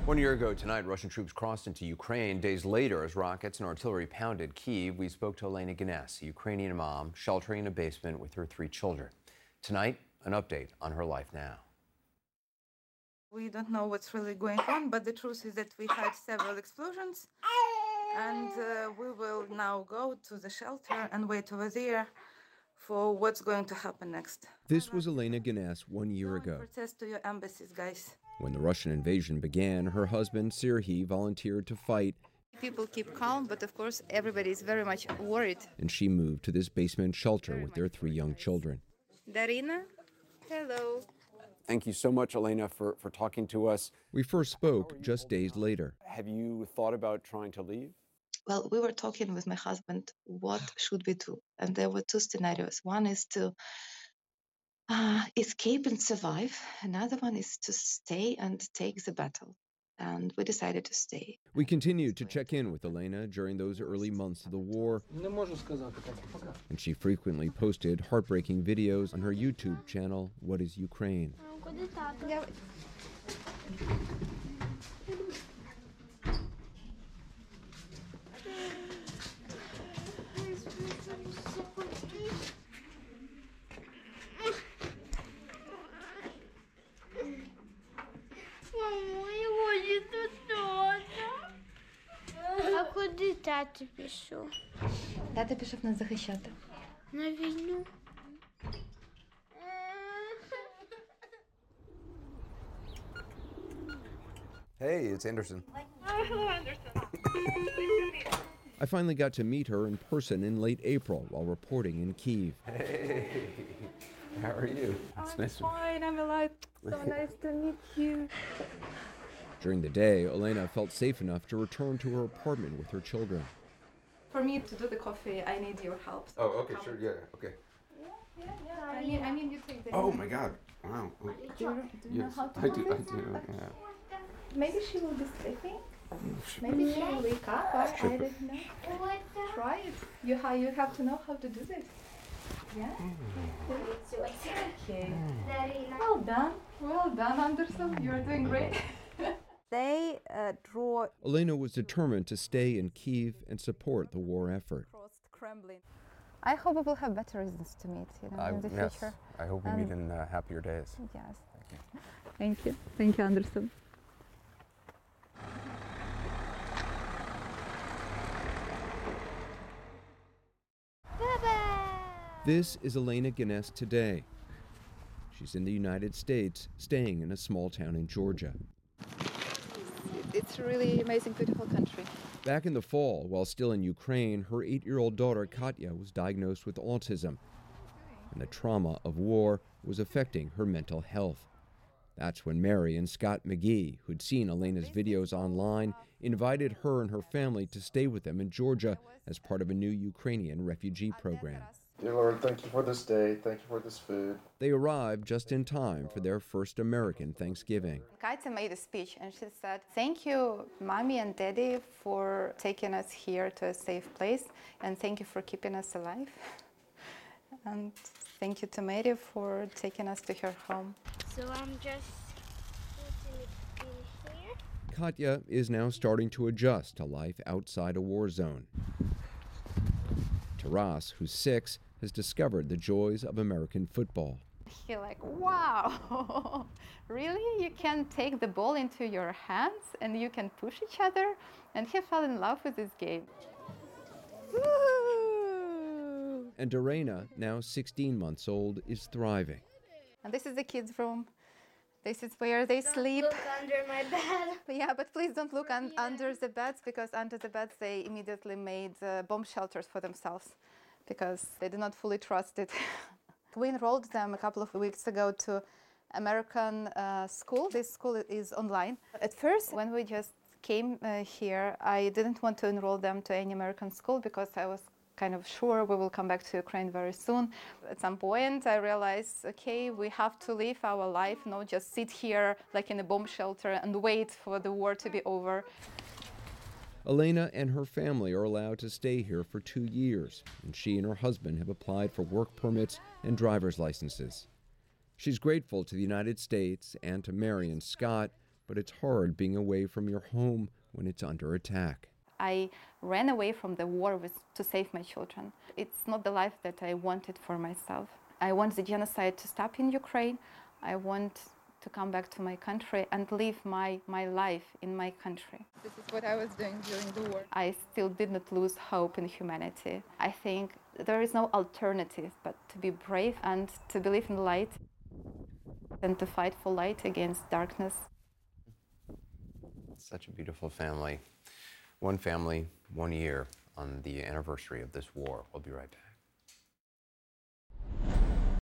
1 year ago tonight, Russian troops crossed into Ukraine. Days later, as rockets and artillery pounded Kyiv, we spoke to Olena, a Ukrainian mom sheltering in a basement with her 3 children. Tonight, an update on her life now. We don't know what's really going on, but the truth is that we had several explosions, and we will now go to the shelter and wait over there for what's going to happen next. This was Olena 1 year ago. Protest to your embassies, guys. When the Russian invasion began, her husband, Serhiy, volunteered to fight. People keep calm, but of course everybody is very much worried. And she moved to this basement shelter with their 3 young children. Darina, hello. Thank you so much, Olena, for talking to us. We first spoke just days later. Have you thought about trying to leave? Well, we were talking with my husband, what should we do? And there were 2 scenarios. One is to escape and survive. Another one is to stay and take the battle. And we decided to stay. We continued to check in with Olena during those early months of the war. And she frequently posted heartbreaking videos on her YouTube channel, What is Ukraine? А куди тато пішов? Тато пішов нас захищати. На війну. Hey, it's Anderson. Hello, Anderson. I finally got to meet her in person in late April while reporting in Kyiv. Hey, how are you? It's I'm fine, I'm alive. So nice to meet you. During the day, Olena felt safe enough to return to her apartment with her children. For me to do the coffee, I need your help. Oh, okay, sure, yeah, okay. Yeah. I mean, you take the. Oh my God! Wow. Do you know how to I do do. this? Yeah. Maybe she will be sleeping. Maybe she will wake up. I don't know. Try it. You have to know how to do this. Yeah. Okay. Well done, Anderson. You are doing great. They draw Olena was determined to stay in Kyiv and support the war effort. across Kremlin. I hope we will have better reasons to meet, in the future. I hope we meet in happier days. Yes. Thank you. Thank you, Anderson. This is Olena today. She's in the United States, staying in a small town in Georgia. It's a really amazing, beautiful country. Back in the fall, while still in Ukraine, her 8-year-old daughter Katya was diagnosed with autism, and the trauma of war was affecting her mental health. That's when Mary and Scott McGee, who'd seen Olena's videos online, invited her and her family to stay with them in Georgia as part of a new Ukrainian refugee program. Dear Lord, thank you for this day. Thank you for this food. They arrived just in time for their first American Thanksgiving. Katya made a speech and she said, "Thank you, Mommy and Daddy, for taking us here to a safe place, and thank you for keeping us alive. And thank you to Mary for taking us to her home." So I'm just putting it in here. Katya is now starting to adjust to life outside a war zone. Taras, who's 6, has discovered the joys of American football. He like, wow, really? You can take the ball into your hands and you can push each other? And he fell in love with this game. Woo! And Dorena, now 16 months old, is thriving. And this is the kids' room. This is where they sleep. Look under my bed. Yeah, but please don't look under the beds, because under the beds they immediately made bomb shelters for themselves because they do not fully trust it. We enrolled them a couple of weeks ago to American school. This school is online. At first, when we just came here, I didn't want to enroll them to any American school because I was kind of sure we will come back to Ukraine very soon. At some point, I realized, okay, we have to live our life, not just sit here like in a bomb shelter and wait for the war to be over. Olena and her family are allowed to stay here for 2 years, and she and her husband have applied for work permits and driver's licenses. She's grateful to the United States and to Mary and Scott but it's hard being away from your home when it's under attack. I ran away from the war to save my children. It's not the life that I wanted for myself. I want the genocide to stop in Ukraine. I want to come back to my country and live my life in my country. This is what I was doing during the war. I still did not lose hope in humanity. I think there is no alternative but to be brave and to believe in light and to fight for light against darkness. Such a beautiful family. One family, 1 year on the anniversary of this war. We'll be right back.